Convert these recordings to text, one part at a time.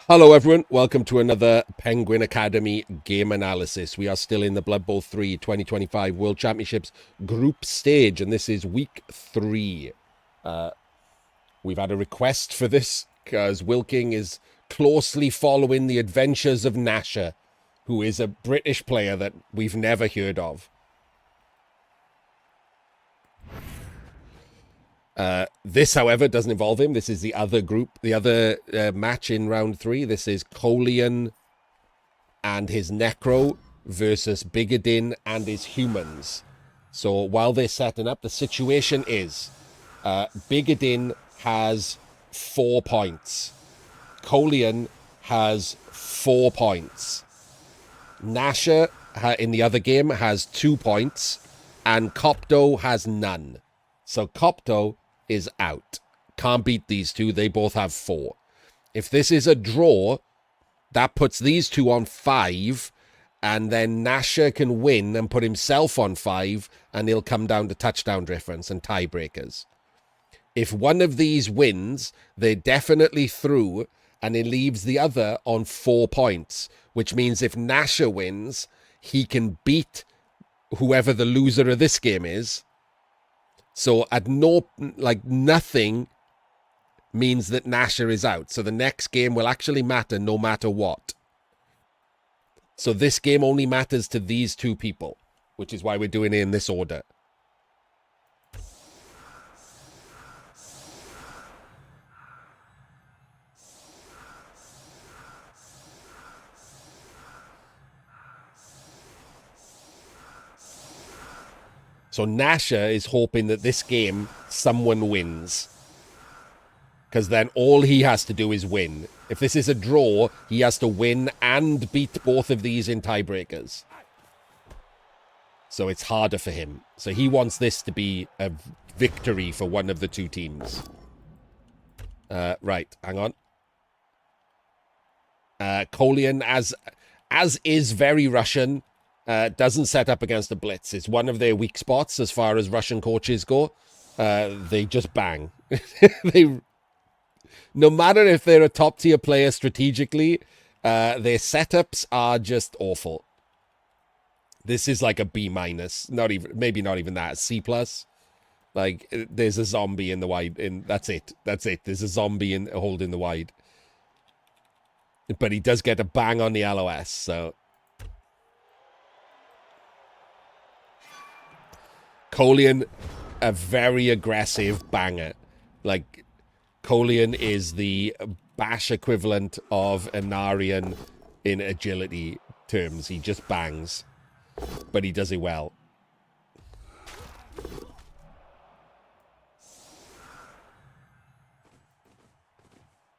Hello everyone, welcome to another Penguin Academy game analysis. We are still in the Blood Bowl 3 2025 World Championships group stage, and this is week 3. We've had a request for this because Wilking is closely following the adventures of Nasher, who is a British player that we've never heard of. This, however, doesn't involve him. This is the other group, the other match in round 3. This is Kolian and his Necro versus Bigadin and his humans. So while they're setting up, the situation is Bigadin has 4 points. Kolian has 4 points. Nasher in the other game has 2 points, and Copto has none. So Copto is out. Can't beat these two. They both have 4. If this is a draw, that puts these two on 5, and then Nasher can win and put himself on 5, and he'll come down to touchdown difference and tiebreakers. If one of these wins, they're definitely through, and it leaves the other on 4 points, which means if Nasher wins, he can beat whoever the loser of this game is. So at nothing means that Nasher is out. So the next game will actually matter no matter what. So this game only matters to these two people, which is why we're doing it in this order. So Nasher is hoping that this game someone wins, because then all he has to do is win. If this is a draw, he has to win and beat both of these in tiebreakers. So it's harder for him. So he wants this to be a victory for one of the two teams. Right, hang on. Kolian, as is very Russian, doesn't set up against a blitz. It's one of their weak spots as far as Russian coaches go. They just bang. No matter if they're a top-tier player strategically, their setups are just awful. This is like a B-, maybe not even that, a C+. Like, there's a zombie in the wide, that's it. There's a zombie holding the wide. But he does get a bang on the LOS, so... Kolian, a very aggressive banger. Like, Kolian is the bash equivalent of Anarian in agility terms. He just bangs, but he does it well.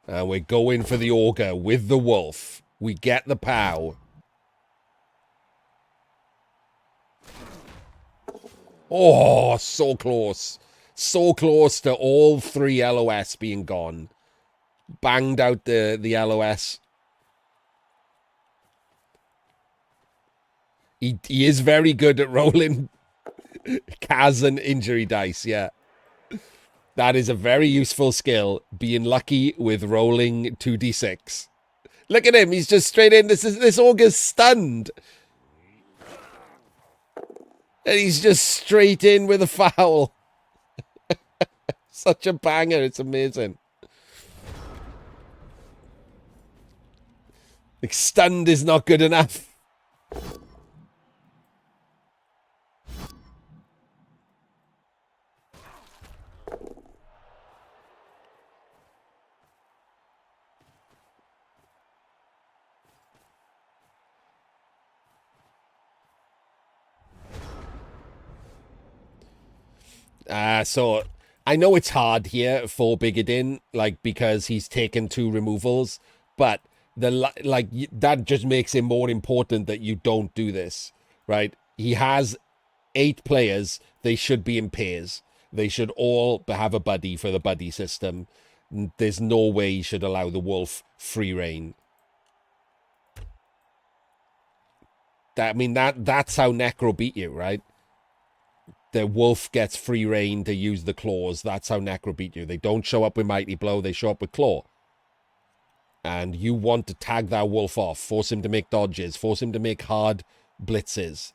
And we're going for the Augur with the Wolf. We get the POW. Oh, so close. So close to all 3 LOS being gone. Banged out the LOS. He is very good at rolling Kaz and injury dice, yeah. That is a very useful skill, being lucky with rolling 2d6. Look at him, he's just straight in. This Augur's stunned. And he's just straight in with a foul. Such a banger, it's amazing. Like, stunned is not good enough. So I know it's hard here for Bigadin, like, because he's taken 2 removals, but that just makes it more important that you don't do this, right? He has 8 players. They should be in pairs. They should all have a buddy for the buddy system. There's no way you should allow the Wolf free reign. That's how Necro beat you, right? The Wolf gets free reign to use the claws. That's how Necro beat you. They don't show up with Mighty Blow. They show up with Claw. and you want to tag that wolf off, force him to make dodges, force him to make hard blitzes,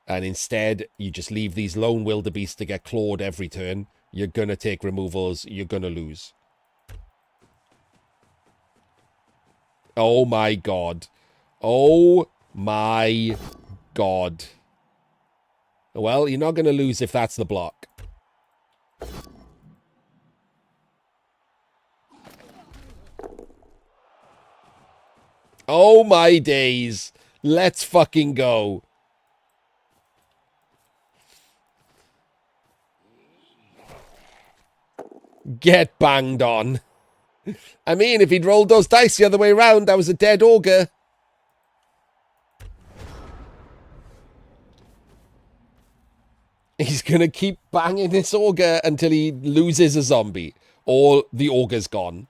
and instead you just leave these lone wildebeests to get clawed every turn, you're going to take removals, you're going to lose. Oh my god. Oh my god. Well, you're not going to lose if that's the block. Oh my days. Let's fucking go. Get banged on. I mean, if he'd rolled those dice the other way around, that was a dead ogre. He's going to keep banging this ogre until he loses a zombie. Or the ogre's gone.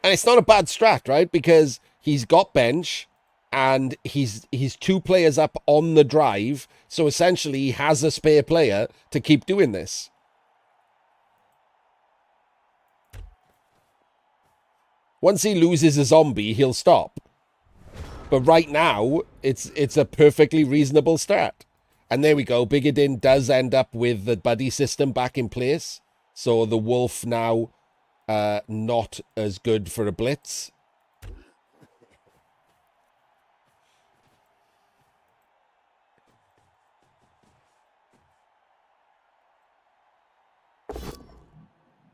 And it's not a bad strat, right? Because he's got bench, and he's 2 players up on the drive, so essentially he has a spare player to keep doing this. Once he loses a zombie, he'll stop. But right now, it's a perfectly reasonable strat. And there we go. Bigadin does end up with the buddy system back in place. So the wolf now not as good for a blitz.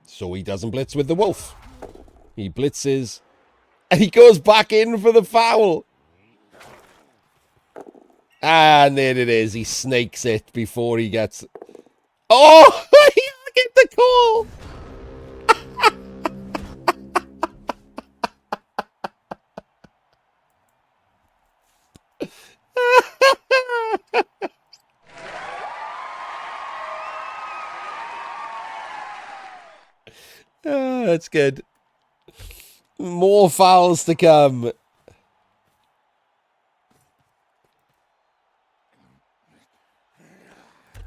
So he doesn't blitz with the wolf. He blitzes. And he goes back in for the foul. And there it is. He snakes it before he gets... Oh! He get the call! Oh, that's good. More fouls to come.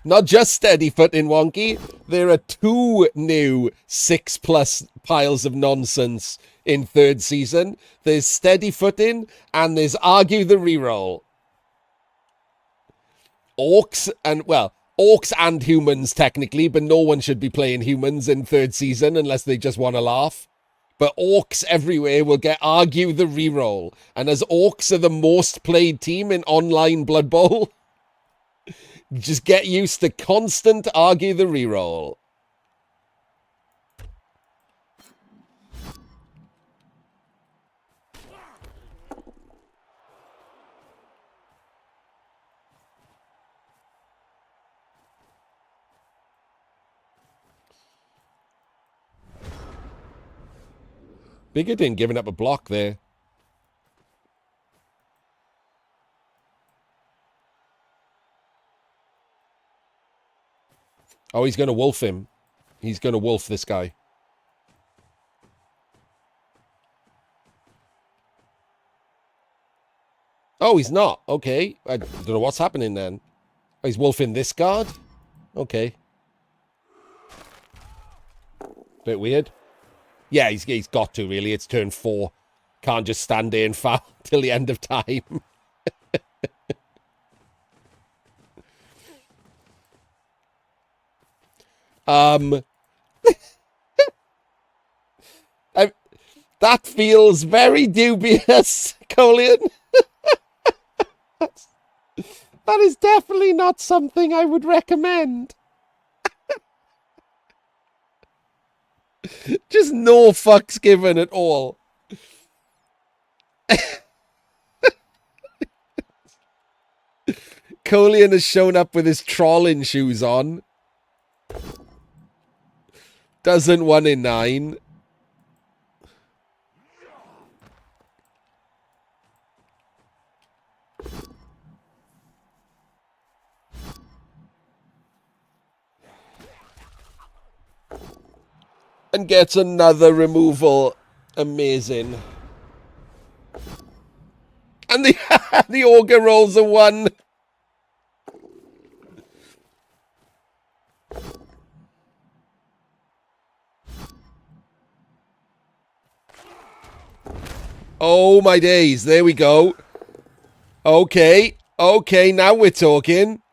Not just steady footing, Wonky. There are 2 new 6+ piles of nonsense in 3rd season. There's steady footing and there's argue the reroll. Orcs and humans technically, but no one should be playing humans in 3rd season unless they just want to laugh. But orcs everywhere will get argue the reroll. And as orcs are the most played team in online Blood Bowl, just get used to constant argue the reroll. Bigadin giving up a block there. Oh, he's going to wolf him. He's going to wolf this guy. Oh, he's not. Okay. I don't know what's happening then. Oh, he's wolfing this guard? Okay. Bit weird. Yeah, he's got to, really. It's turn 4. Can't just stand there and foul till the end of time. That feels very dubious, Kolian. That is definitely not something I would recommend. Just no fucks given at all. Kolian has shown up with his trolling shoes on. Doesn't 1 in 9. And gets another removal. Amazing. And the ogre rolls a 1. Oh, my days. There we go. Okay. Okay, now we're talking.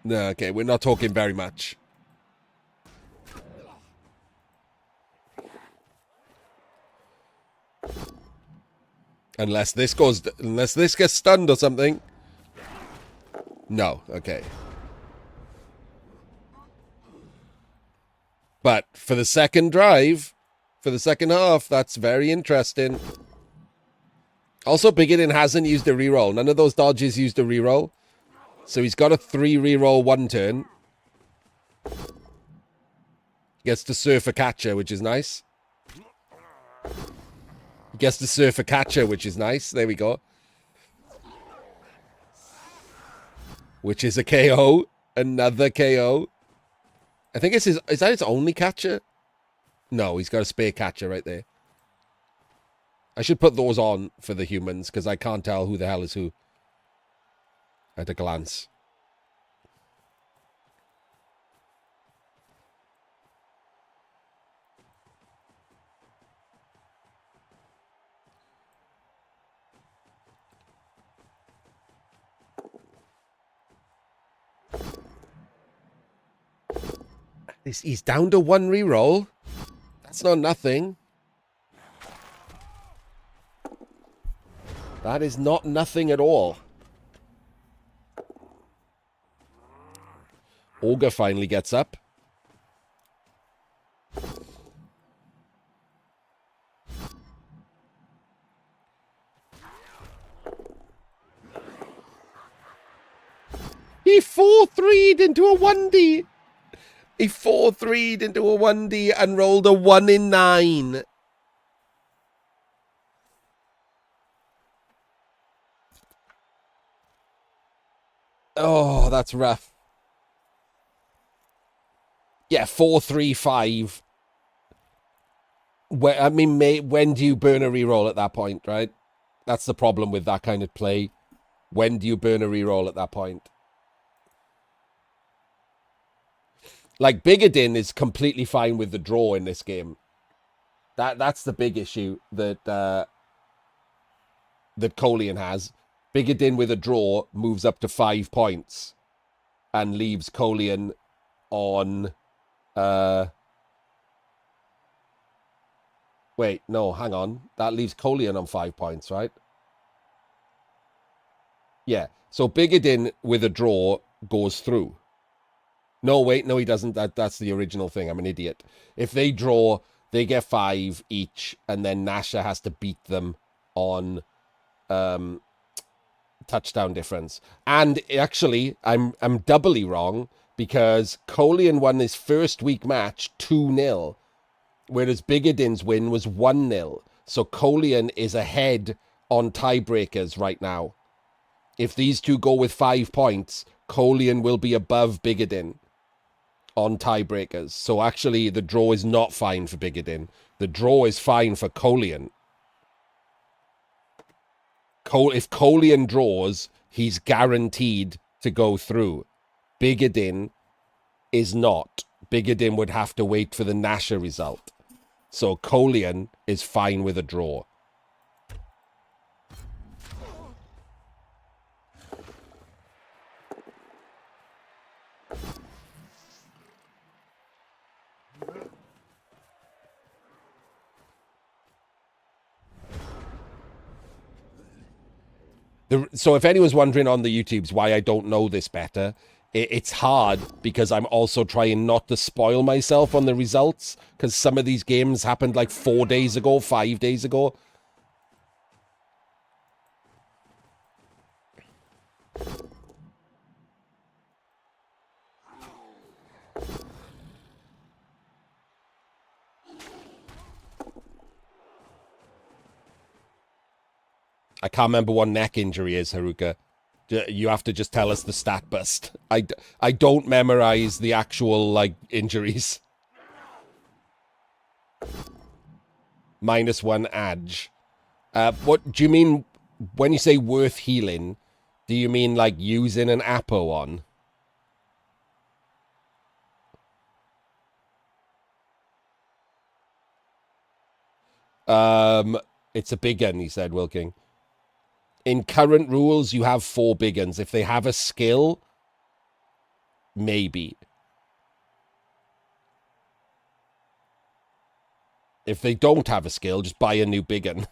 No, okay, we're not talking very much. Unless this gets stunned or something. No, okay. But for the second drive, for the second half, that's very interesting. Also, Bigadin hasn't used a reroll. None of those dodges used a reroll. So he's got a 3 reroll 1 turn. Gets to surf a catcher, which is nice. Gets to surf a catcher, which is nice. There we go. Which is a KO. Another KO. I think it's his... Is that his only catcher? No, he's got a spare catcher right there. I should put those on for the humans, because I can't tell who the hell is who at a glance. He's down to 1 reroll. That's not nothing. That is not nothing at all. Ogre finally gets up. He 4-3'd into a 1D. He 4-3'd into a 1D and rolled a 1 in 9. Oh, that's rough. Yeah, 4-3-5. I mean, when do you burn a reroll at that point, right? That's the problem with that kind of play. When do you burn a reroll at that point? Like, Bigadin is completely fine with the draw in this game. That's the big issue that that Kolian has. Bigadin with a draw moves up to 5 points and leaves Kolian on... Wait, no, hang on. That leaves Kolian on 5 points, right? Yeah, so Bigadin with a draw goes through. No, wait, no, he doesn't. That's the original thing. I'm an idiot. If they draw, they get 5 each, and then Nasha has to beat them on touchdown difference. And actually, I'm doubly wrong, because Kolian won his first week match 2-0, whereas Bigadin's win was 1-0. So Kolian is ahead on tiebreakers right now. If these two go with 5 points, Kolian will be above Bigadin on tiebreakers. So actually, the draw is not fine for Bigadin. The draw is fine for Kolian. If Kolian draws, he's guaranteed to go through. Bigadin is not. Bigadin would have to wait for the Nasha result. So Kolian is fine with a draw. So if anyone's wondering on the YouTubes why I don't know this better, it's hard because I'm also trying not to spoil myself on the results, because some of these games happened like 4 days ago, 5 days ago. I can't remember what neck injury is, Haruka. You have to just tell us the stat bust. I don't memorize the actual, like, injuries. -1 edge. What do you mean when you say worth healing? Do you mean like using an Apo on? It's a big un, he said, Wilking. In current rules, you have 4 big uns. If they have a skill, maybe. If they don't have a skill, just buy a new big un.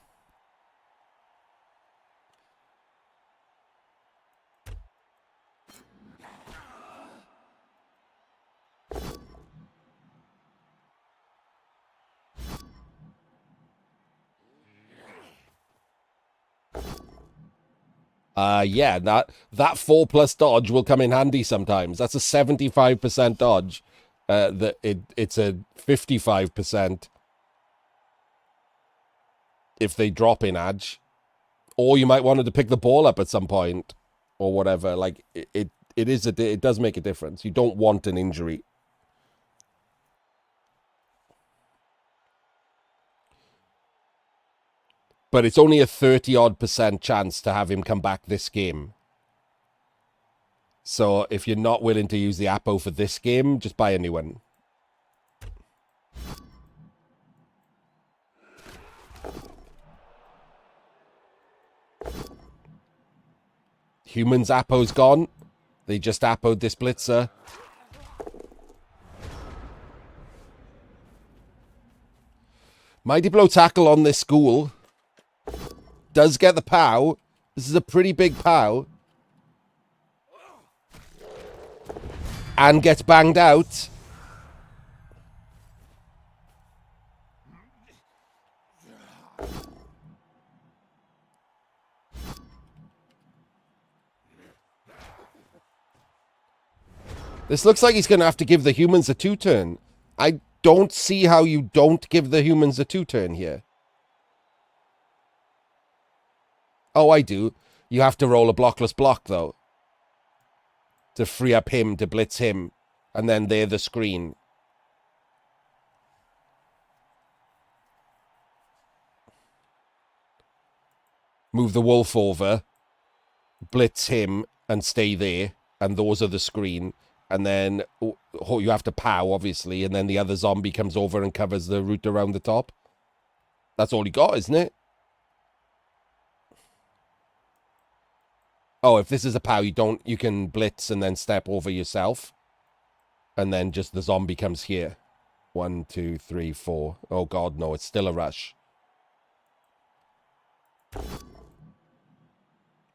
Yeah, that 4+ dodge will come in handy sometimes. That's a 75% dodge. It's a 55% if they drop in edge. Or you might want to pick the ball up at some point or whatever. Like it does make a difference. You don't want an injury. But it's only a 30-odd% chance to have him come back this game. So if you're not willing to use the Apo for this game, just buy a new one. Humans Apo's gone. They just Apo'd this Blitzer. Mighty Blow Tackle on this school. Does get the POW. This is a pretty big POW. And gets banged out. This looks like he's going to have to give the humans a 2-turn. I don't see how you don't give the humans a 2-turn here. Oh, I do. You have to roll a blockless block, though. To free up him, to blitz him. And then they're the screen. Move the wolf over. Blitz him and stay there. And those are the screen. And then you have to POW, obviously. And then the other zombie comes over and covers the route around the top. That's all you got, isn't it? Oh, if this is a POW, you can blitz and then step over yourself. And then just the zombie comes here. 1, 2, 3, 4. Oh, God, no. It's still a rush.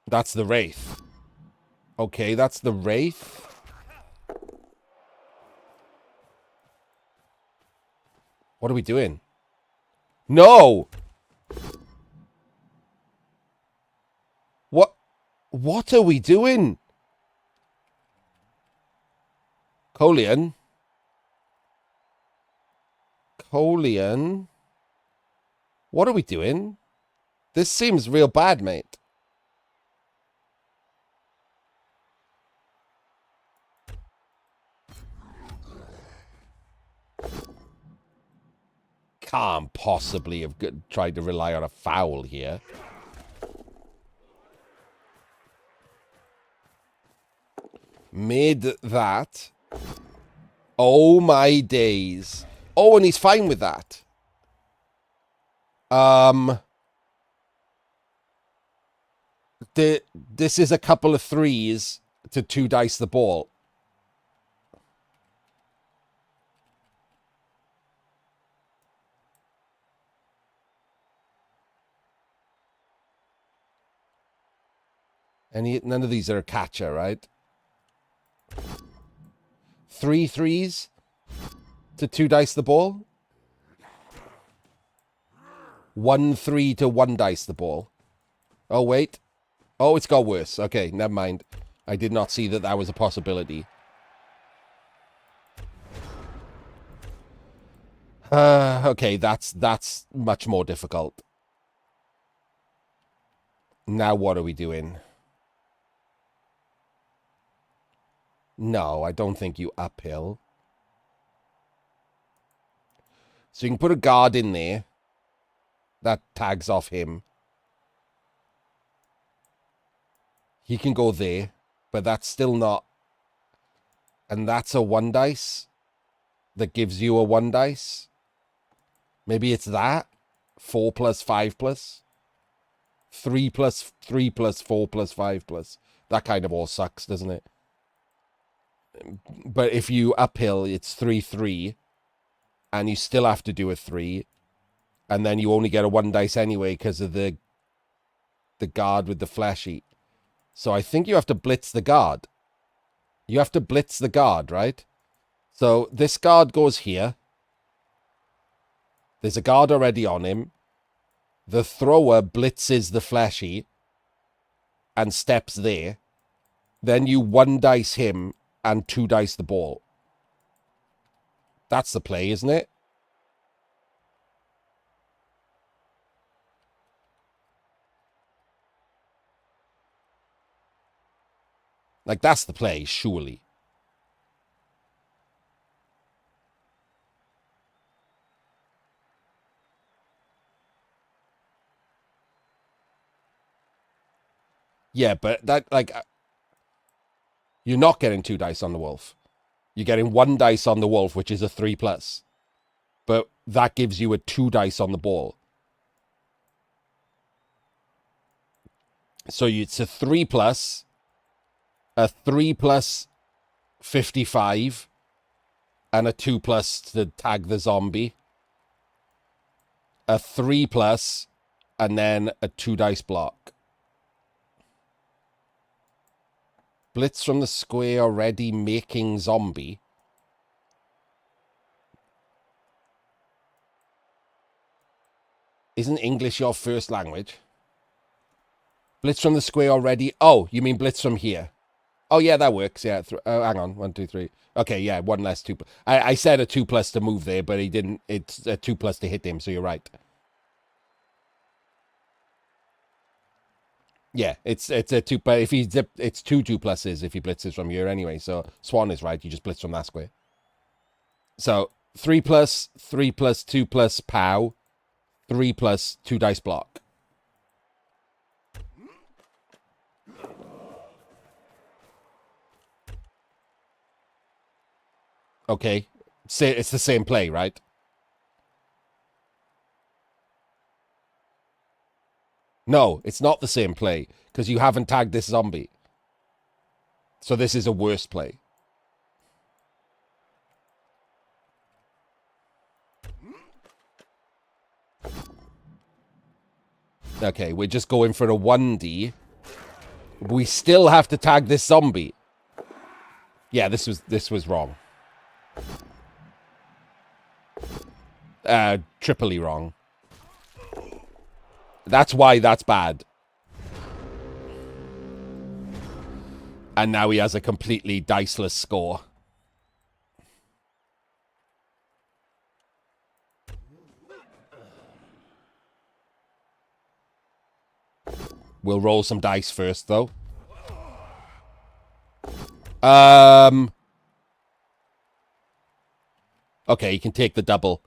That's the Wraith. Okay, that's the Wraith. What are we doing? No! What are we doing? Kolian? What are we doing? This seems real bad, mate. Can't possibly have tried to rely on a foul here. Made that. Oh my days. Oh, and he's fine with that. This is a couple of 3s to 2 dice the ball. None of these are a catcher, right? 3 3s to 2 dice the ball. 1 3 to 1 dice the ball. Oh, wait. Oh, it's got worse. Okay, never mind. I did not see that was a possibility. Okay, that's much more difficult. Now what are we doing? No, I don't think you uphill. So you can put a guard in there. That tags off him. He can go there, but that's still not... And that's a 1 dice that gives you a 1 dice. Maybe it's that? 4 plus 5 plus? 3 plus 3 plus 4 plus 5 plus. That kind of all sucks, doesn't it? But if you uphill, it's 3-3. And you still have to do a 3. And then you only get a 1 dice anyway because of the guard with the flesh eat. So I think you have to blitz the guard. You have to blitz the guard, right? So this guard goes here. There's a guard already on him. The thrower blitzes the fleshy and steps there. Then you 1 dice him and 2 dice the ball. That's the play, isn't it? Like, that's the play, surely. Yeah, but that, like... You're not getting 2 dice on the wolf. You're getting 1 dice on the wolf, which is a 3 plus. But that gives you a 2 dice on the ball. So it's a 3 plus... A 3 plus 55 and a 2 plus to tag the zombie. A 3 plus and then a 2 dice block. Blitz from the square already making zombie. Isn't English your first language? Blitz from the square already. Oh, you mean blitz from here? Oh, yeah, that works. Yeah. Hang on. 1, 2, 3. Okay, yeah, 1 less 2. I said a 2 plus to move there, but he didn't. It's a 2 plus to hit him, so you're right. Yeah, it's a 2, but if he it's 2 pluses if he blitzes from here anyway. So Swan is right. You just blitz from that square. So 3 plus 2 plus pow, 3 plus 2 dice block. Okay, it's the same play, right? No, it's not the same play, because you haven't tagged this zombie. So this is a worse play. Okay, we're just going for a 1D. We still have to tag this zombie. Yeah, this was wrong. Triply wrong. That's why that's bad. And now he has a completely diceless score. We'll roll some dice first, though. Okay, you can take the double.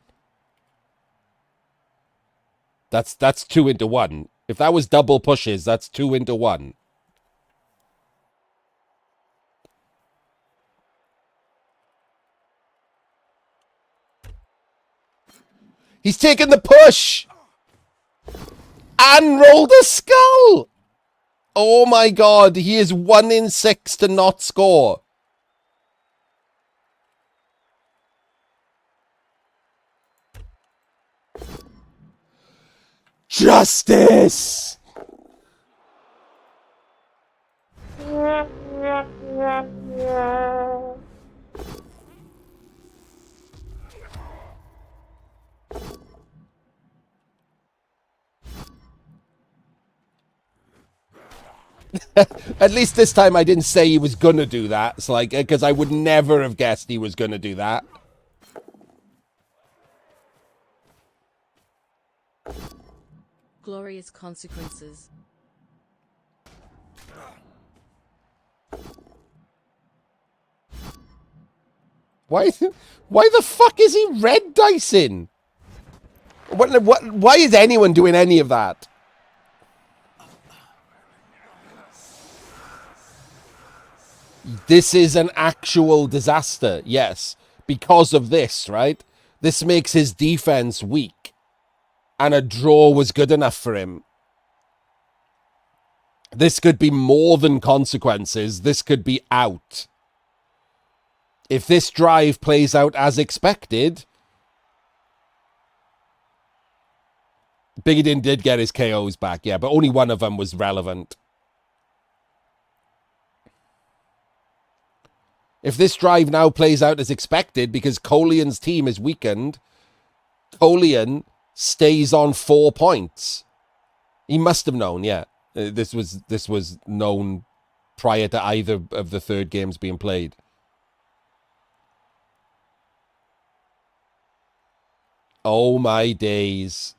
That's 2 into 1. If that was double pushes, that's 2 into 1. He's taken the push! And rolled a skull! Oh my god, he is 1 in 6 to not score. Justice! At least this time I didn't say he was gonna do that. It's like, because I would never have guessed he was gonna do that. Glorious consequences. Why the fuck is he red dicing? Why is anyone doing any of that? This is an actual disaster, yes, because of this, right? This makes his defense weak, and a draw was good enough for him. This could be more than consequences. This could be out. If this drive plays out as expected, Bigadin did get his KOs back, yeah, but only one of them was relevant. If this drive now plays out as expected because Kolian's team is weakened, Kolian stays on 4 points. He must have known, yeah. This was known prior to either of the third games being played. Oh my days.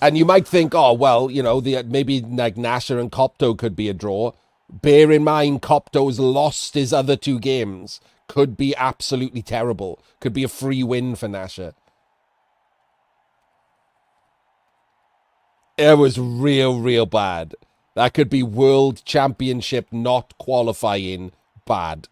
And you might think, oh, well, you know, maybe like Nasher and Copto could be a draw. Bear in mind, Copto's lost his other 2 games. Could be absolutely terrible. Could be a free win for Nasher. It was real bad. That could be World Championship not qualifying bad.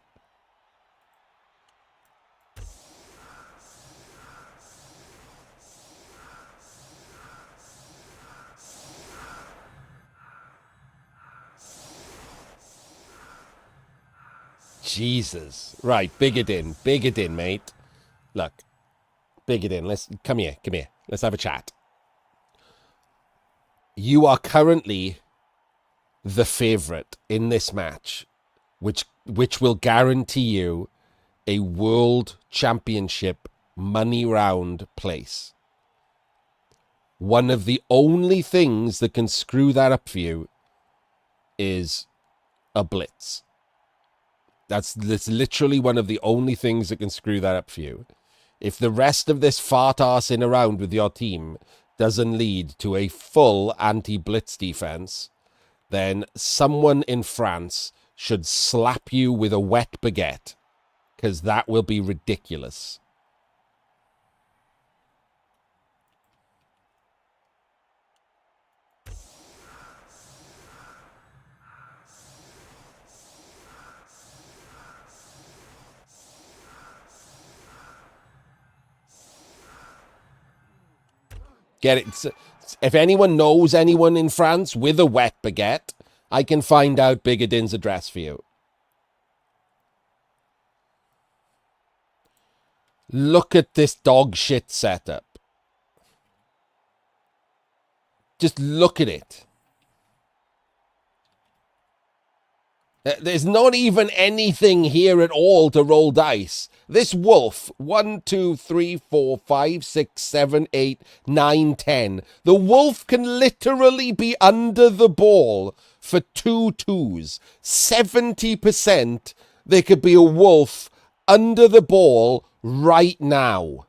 Jesus. Right, Bigadin, mate. Look, Bigadin, let's come here. Let's have a chat. You are currently the favorite in this match, which will guarantee you a World Championship money round place. One of the only things that can screw that up for you is a blitz. That's literally one of the only things that can screw that up for you. If the rest of this fart-arsing around with your team doesn't lead to a full anti-blitz defense, then someone in France should slap you with a wet baguette, because that will be ridiculous. Get it? If anyone knows anyone in France with a wet baguette, I can find out Bigadin's address for you. Look at this dog shit setup. Just look at it. There's not even anything here at all to roll dice. This wolf, 1, 2, 3, 4, 5, 6, 7, 8, 9, 10. The wolf can literally be under the ball for 2 twos. 70% there could be a wolf under the ball right now.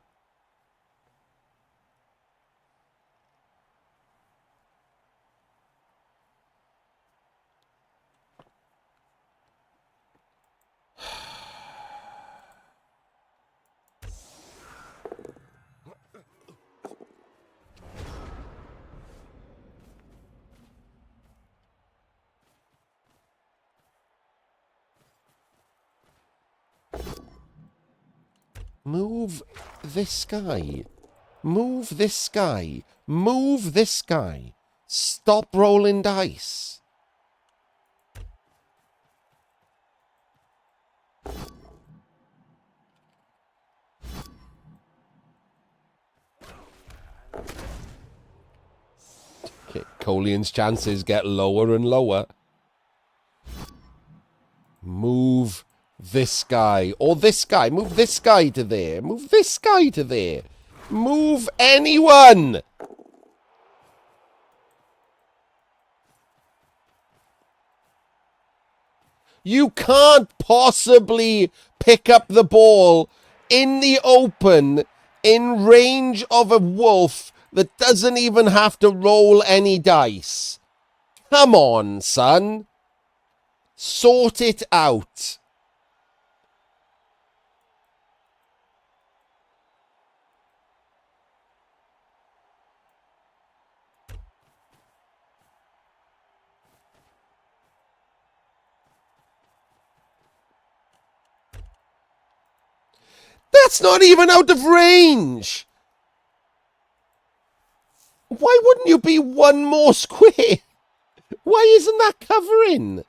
Move this guy. Move this guy. Move this guy. Stop rolling dice. Okay, Kolian's chances get lower and lower. Move this guy. Or this guy. Move this guy to there. Move this guy to there. Move anyone! You can't possibly pick up the ball in the open in range of a wolf that doesn't even have to roll any dice. Come on, son. Sort it out. That's not even out of range. Why wouldn't you be one more square? Why isn't that covering?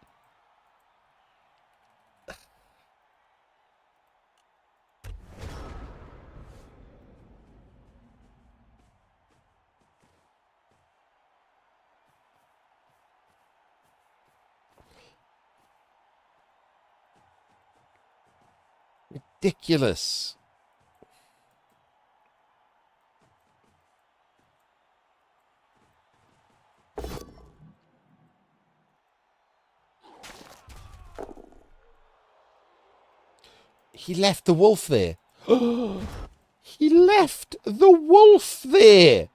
Ridiculous. He left the wolf there. He left the wolf there.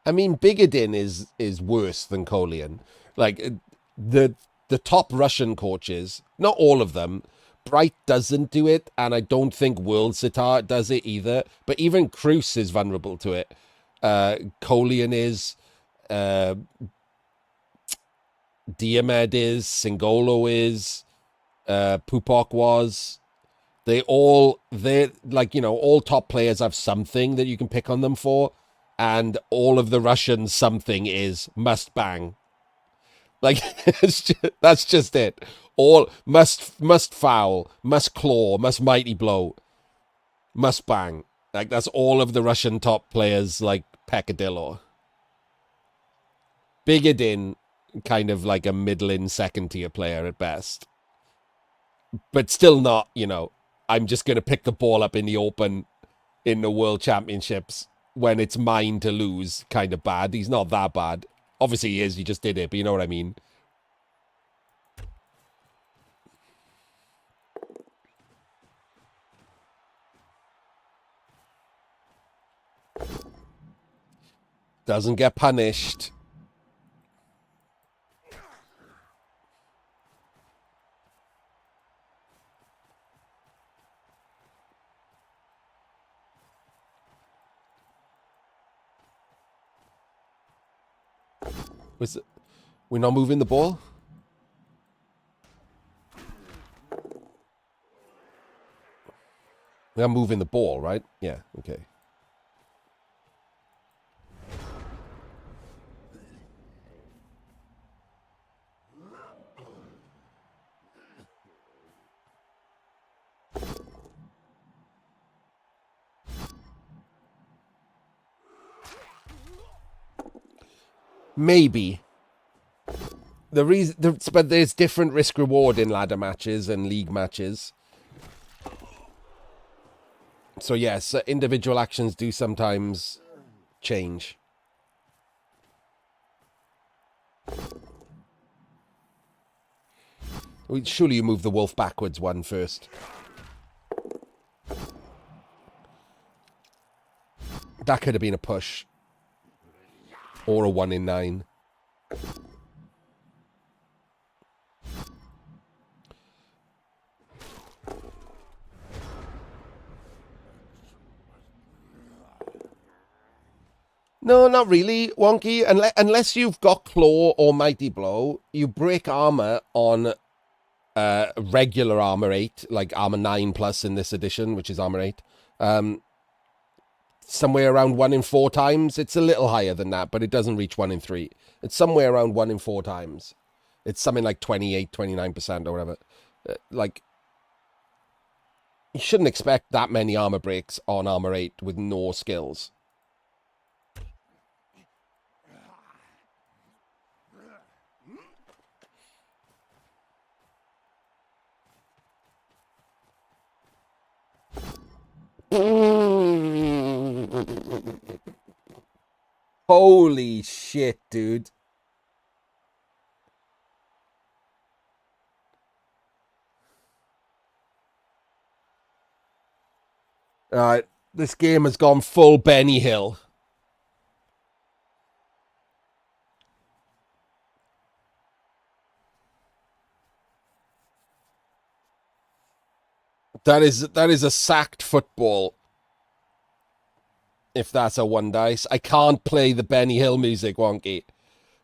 I mean, Bigadin is worse than Kolian. Like, the top Russian coaches, not all of them, Bright doesn't do it, and I don't think World Sitar does it either. But even Cruz is vulnerable to it. Kolian is, Diomed is, Singolo is, Pupok was. They're like, you know, all top players have something that you can pick on them for. And all of the Russians something is must bang. Like, that's just it. All must foul, must claw, must mighty blow, must bang. Like, that's all of the Russian top players, like Peccadillo. Bigadin, kind of like a middling second tier player at best. But still not, you know, I'm just going to pick the ball up in the open in the World Championships when it's mine to lose kind of bad. He's not that bad. Obviously he is, he just did it, but you know what I mean. Doesn't get punished. We're not moving the ball? We are moving the ball, right? Yeah, okay. Maybe. But there's different risk reward in ladder matches and league matches. So yes, individual actions do sometimes change. Surely you move the wolf backwards one first. That could have been a push. Or a 1 in 9. No, not really, Wonky. Unless you've got Claw or Mighty Blow, you break armor on regular armor 8, like armor 9 plus in this edition, which is armor 8. Somewhere around 1 in 4 times. It's a little higher than that, but it doesn't reach 1 in 3. It's somewhere around 1 in 4 times. It's something like 28, 29% or whatever. Like, you shouldn't expect that many armor breaks on armor 8 with no skills. Holy shit, dude. Alright, this game has gone full Benny Hill. That is a sacked football. If that's a 1 dice. I can't play the Benny Hill music, Wonky.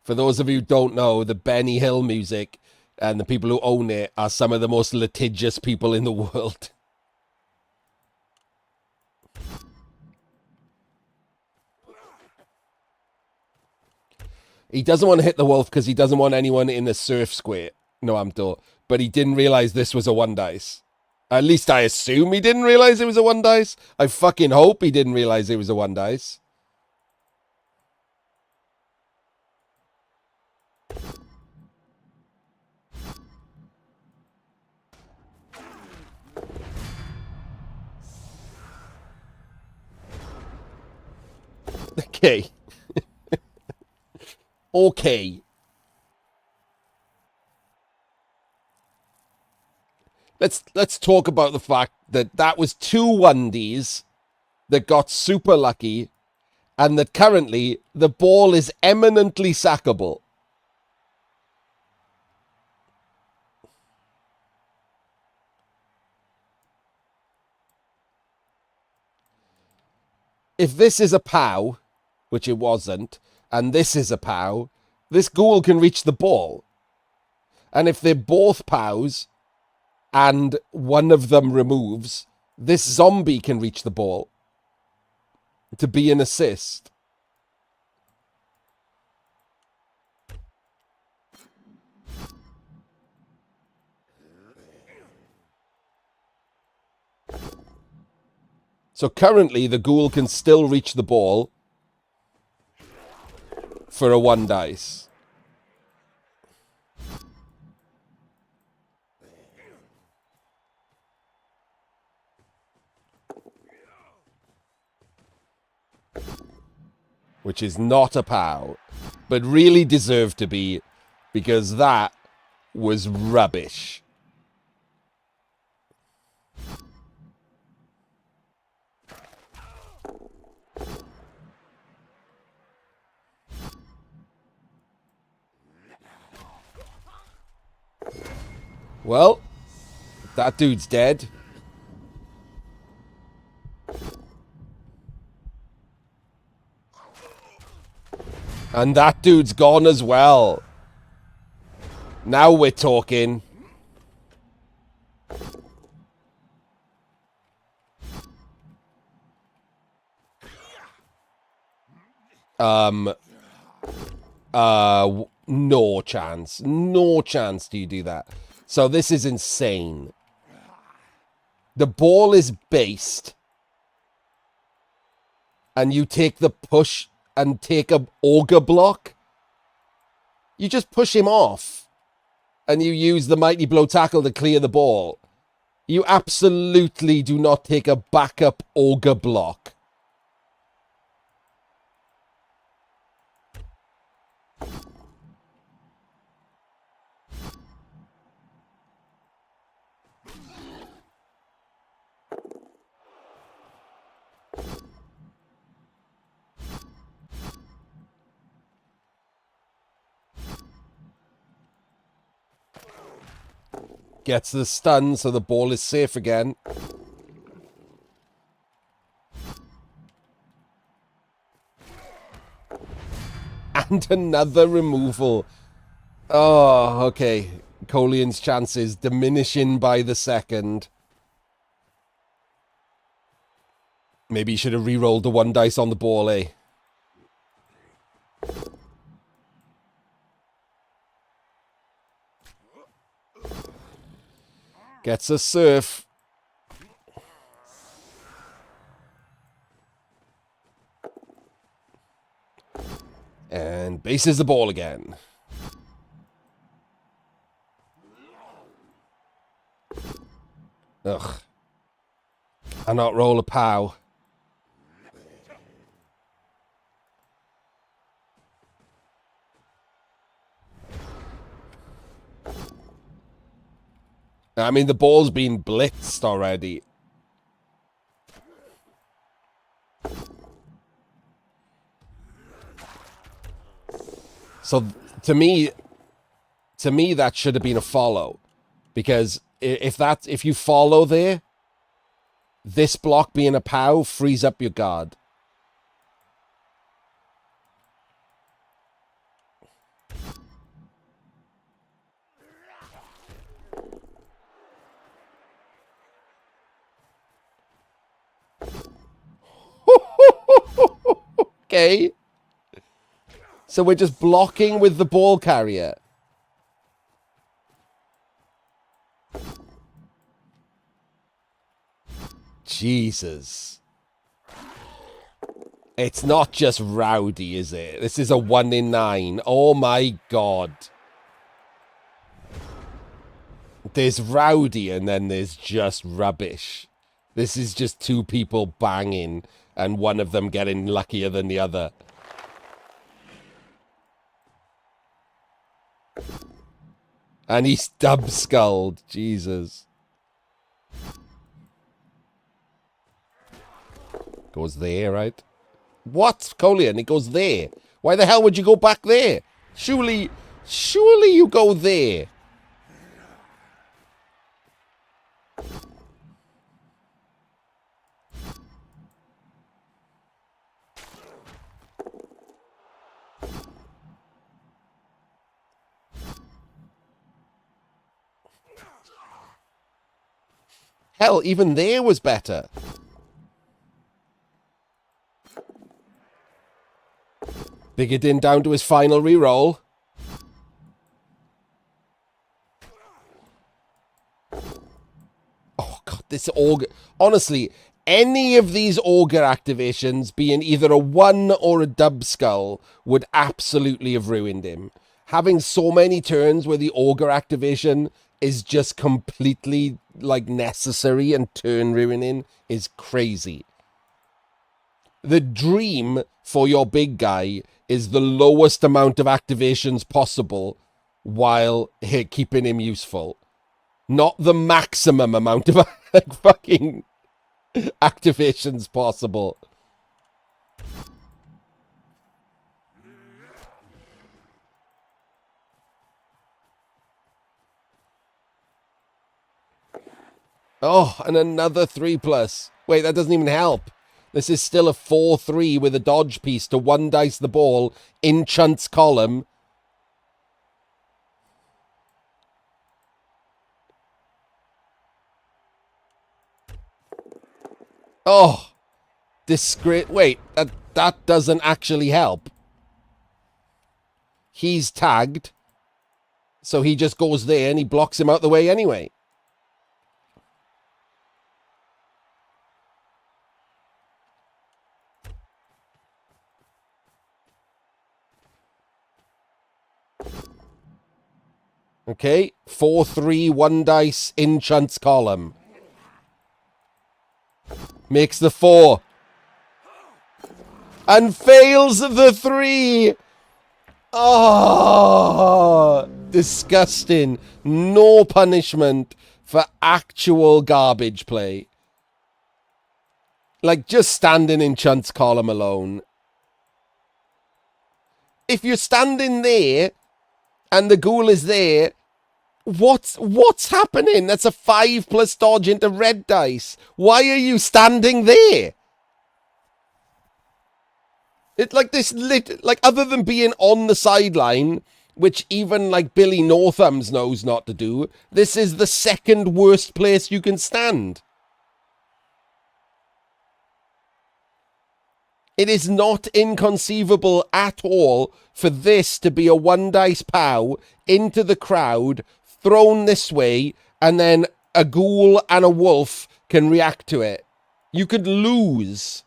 For those of you who don't know, the Benny Hill music and the people who own it are some of the most litigious people in the world. He doesn't want to hit the wolf because he doesn't want anyone in the surf square. No, Amto. But he didn't realize this was a 1 dice. At least I assume he didn't realize it was a 1 dice. I fucking hope he didn't realize it was a 1 dice. Okay. Okay. Let's talk about the fact that that was 2 1Ds that got super lucky, and that currently the ball is eminently sackable. If this is a POW, which it wasn't, and this is a POW, this ghoul can reach the ball. And if they're both POWs and one of them removes, this zombie can reach the ball to be an assist. So currently the ghoul can still reach the ball for a 1 dice. Which is not a POW, but really deserved to be, because that was rubbish. Well, that dude's dead. And that dude's gone as well. Now we're talking. No chance. No chance do you do that. So this is insane. The ball is based. And you take the push and take a auger block. You just push him off. And you use the Mighty Blow tackle to clear the ball. You absolutely do not take a backup auger block. Gets the stun, so the ball is safe again. And another removal. Oh, okay. Kolian's chances diminishing by the second. Maybe he should have re-rolled the 1 dice on the ball, eh? Gets a surf. And bases the ball again. Ugh. Cannot roll a POW. I mean, the ball's been blitzed already. So to me that should have been a follow, because if you follow there, this block being a POW frees up your guard. Okay. So we're just blocking with the ball carrier. Jesus. It's not just Rowdy, is it? This is a 1 in 9. Oh my god. There's Rowdy and then there's just rubbish. This is just two people banging and one of them getting luckier than the other. And he's dub-skulled. Jesus. Goes there, right? What? Kolian, it goes there. Why the hell would you go back there? Surely you go there. Hell, even there was better. Bigadin down to his final reroll. Oh, God, this Augur... Honestly, any of these Augur activations, being either a 1 or a dub skull, would absolutely have ruined him. Having so many turns where the Augur activation is just completely, like, necessary and turn ruining is crazy. The dream for your big guy is the lowest amount of activations possible while keeping him useful. Not the maximum amount of fucking activations possible. Oh, and another 3+. Wait, that doesn't even help. This is still a 4-3 with a dodge piece to 1 dice the ball in Chunt's column. Oh, discreet. Wait, that doesn't actually help. He's tagged, so he just goes there and he blocks him out the way anyway. Okay, 4-3, 1 dice in Chunt's column. Makes the 4. And fails the 3. Oh, disgusting. No punishment for actual garbage play. Like, just standing in Chunt's column alone. If you're standing there and the ghoul is there, what's happening? That's a 5+ dodge into red dice. Why are you standing there? It's like this like, other than being on the sideline, which even like Billy Northams knows not to do, this is the second worst place you can stand. It is not inconceivable at all for this to be a 1 dice pow into the crowd, thrown this way, and then a ghoul and a wolf can react to it. You could lose.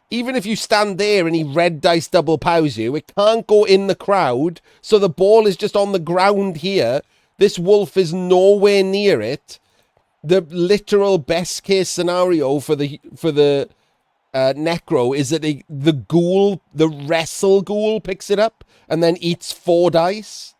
Even if you stand there and he red dice double pows you, it can't go in the crowd, so the ball is just on the ground here. This wolf is nowhere near it. The literal best case scenario for the Necro is that the ghoul, the wrestle ghoul, picks it up and then eats 4 dice.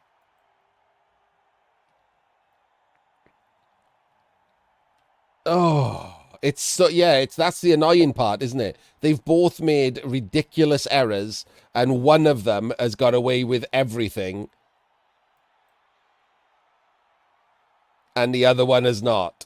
Oh, it's so, yeah, that's the annoying part, isn't it? They've both made ridiculous errors and one of them has got away with everything and the other one has not.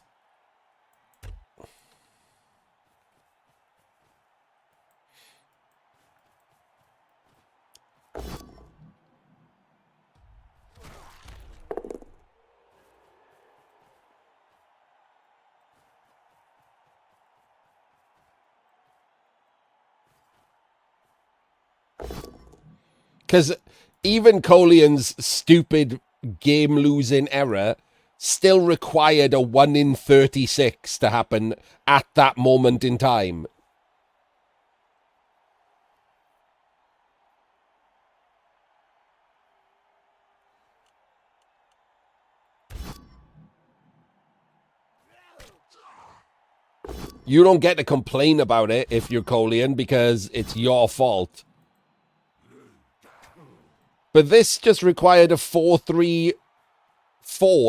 Because even Kolian's stupid game-losing error still required a 1 in 36 to happen at that moment in time. You don't get to complain about it if you're Kolian because it's your fault. But this just required a 4-3-4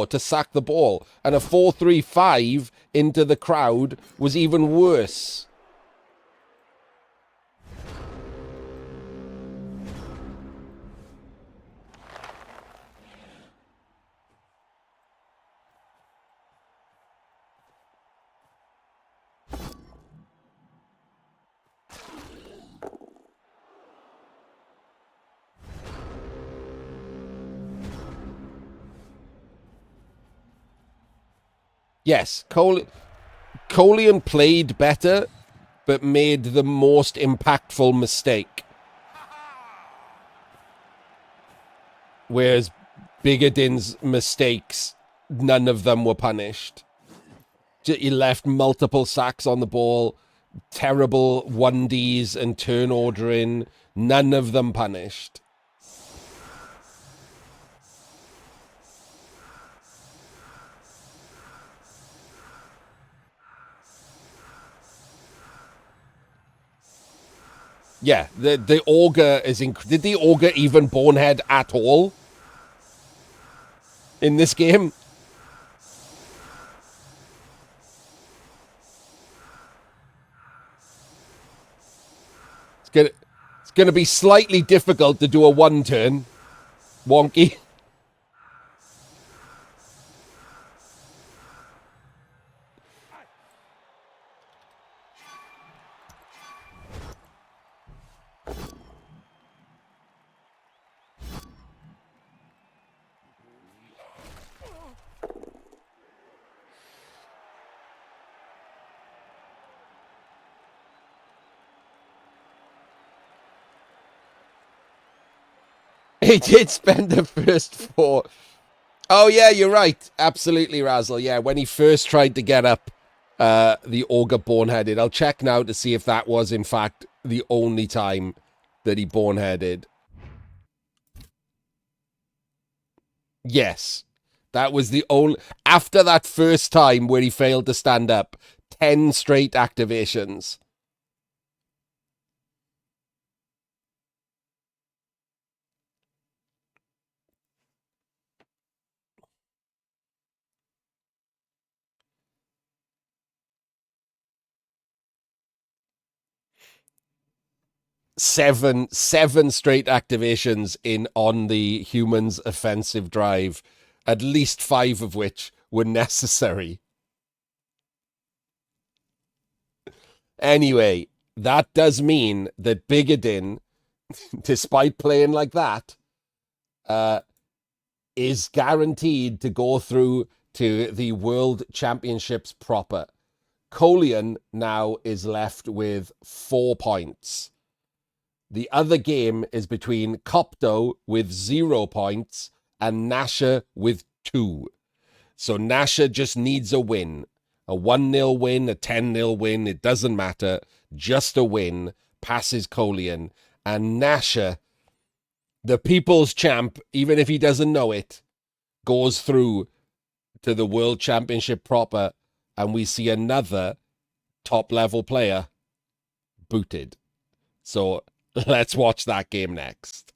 to sack the ball. And a 4-3-5 into the crowd was even worse. Yes, Kolian played better, but made the most impactful mistake. Whereas Bigadin's mistakes, none of them were punished. He left multiple sacks on the ball, terrible 1Ds and turn ordering, none of them punished. Yeah, the Augur is... Did the Augur even bonehead at all in this game? It's gonna be slightly difficult to do a one turn. Wonky. He did spend the first 4. Oh, yeah, you're right. Absolutely, Razzle. Yeah, when he first tried to get up the Augur boneheaded. I'll check now to see if that was, in fact, the only time that he boneheaded. Yes. That was the only... After that first time where he failed to stand up, 10 straight activations. Seven straight activations on the humans' offensive drive, at least 5 of which were necessary. Anyway, that does mean that Bigadin, despite playing like that, is guaranteed to go through to the World Championships proper. Kolian now is left with 4 points. The other game is between Copto with 0 points and Nasha with 2. So Nasha just needs a win. A 1-0 win, a 10-0 win, it doesn't matter. Just a win passes Kolian. And Nasha, the people's champ, even if he doesn't know it, goes through to the World Championship proper, and we see another top-level player booted. So let's watch that game next.